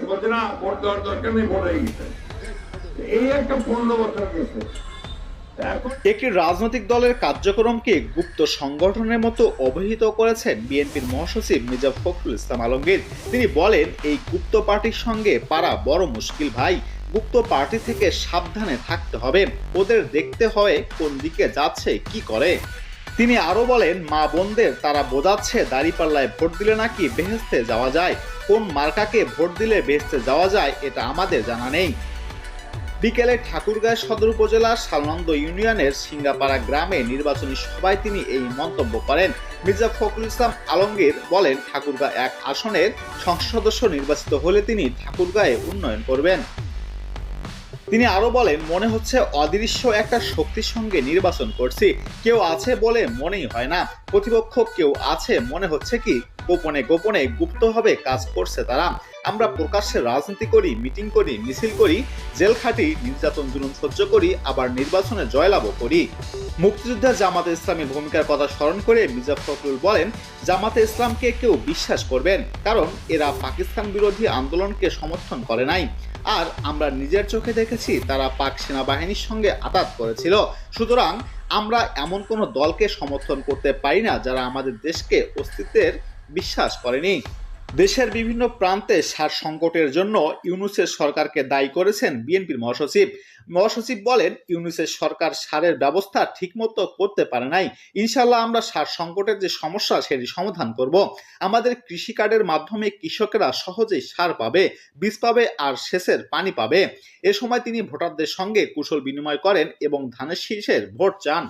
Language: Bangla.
বলছে না ভোট দেওয়ার দরকার নেই, ভোট হয়ে গেছে। এই একটা 15 বছর গেছে। একটি রাজনৈতিক দলের কার্যক্রমকে গুপ্ত সংগঠনের মতো অবহিত করেছেন বিএনপির মহাসচিব মির্জা ফখরুল ইসলাম আলমগীর। তিনি বলেন, এই গুপ্ত পার্টির সঙ্গে পারা বড় মুশকিল ভাই। গুপ্ত পার্টি থেকে সাবধানে থাকতে হবে, ওদের দেখতে হয় কোন দিকে যাচ্ছে, কি করে। তিনি আরো বলেন, মা বোনদের তারা বোঝাচ্ছে দাঁড়িপাল্লায় ভোট দিলে নাকি বেহেশতে যাওয়া যায়। কোন মার্কাকে ভোট দিলে বেহেশতে যাওয়া যায় এটা আমাদের জানা নেই। বিকেলে ঠাকুরগাঁও সদর উপজেলার শালনন্দ ইউনিয়নের সিঙ্গাপাড়া গ্রামে নির্বাচনী সভায় তিনি এই মন্তব্য করেন। মির্জা ফখরুল ইসলাম আলমগীর বলেন, ঠাকুরগাঁও 1 আসনের সংসদ সদস্য নির্বাচিত হলে তিনি ঠাকুরগাঁয়ে উন্নয়ন করবেন। তিনি আরো বলেন, মনে হচ্ছে অদৃশ্য একটা শক্তির সঙ্গে নির্বাচন করছি, কেউ আছে বলে মনেই হয় না। প্রতিপক্ষ কেউ আছে মনে হচ্ছে কি গোপনে গোপনে গুপ্তভাবে কাজ করছে তারা। আমরা প্রকাশ্যে রাজনীতি করি, মিটিং করি, মিছিল করি, জেল খাটি, নির্যাতন জুলুম সহ্য করি, আবার নির্বাচনে জয়লাভও করি। মুক্তিযুদ্ধে জামাতে ইসলামী ভূমিকার কথা স্মরণ করে মির্জা ফখরুল বলেন, জামাতে ইসলামকে কেউ বিশ্বাস করবেন, কারণ এরা পাকিস্তান বিরোধী আন্দোলনকে সমর্থন করে নাই। আর আমরা নিজের চোখে দেখেছি তারা পাক সেনাবাহিনীর সঙ্গে আঘাত করেছিল। সুতরাং আমরা এমন কোনো দলকে সমর্থন করতে পারি না যারা আমাদের দেশকে অস্তিত্বের বিশ্বাস করেনি। দেশের বিভিন্ন প্রান্তে সার সংকটের জন্য ইউনূসের সরকারকে দায়ী করেছেন বিএনপির মহাসচিব বলেন, ইউনূসের সরকার সারের ব্যবস্থা ঠিকমতো করতে পারে নাই। ইনশাল্লাহ আমরা সার সংকটের যে সমস্যা সেটি সমাধান করব। আমাদের কৃষি কার্ডের মাধ্যমে কৃষকেরা সহজেই সার পাবে, বীজ পাবে আর সেচের পানি পাবে। এ সময় তিনি ভোটারদের সঙ্গে কুশল বিনিময় করেন এবং ধানের শীষের ভোট চান।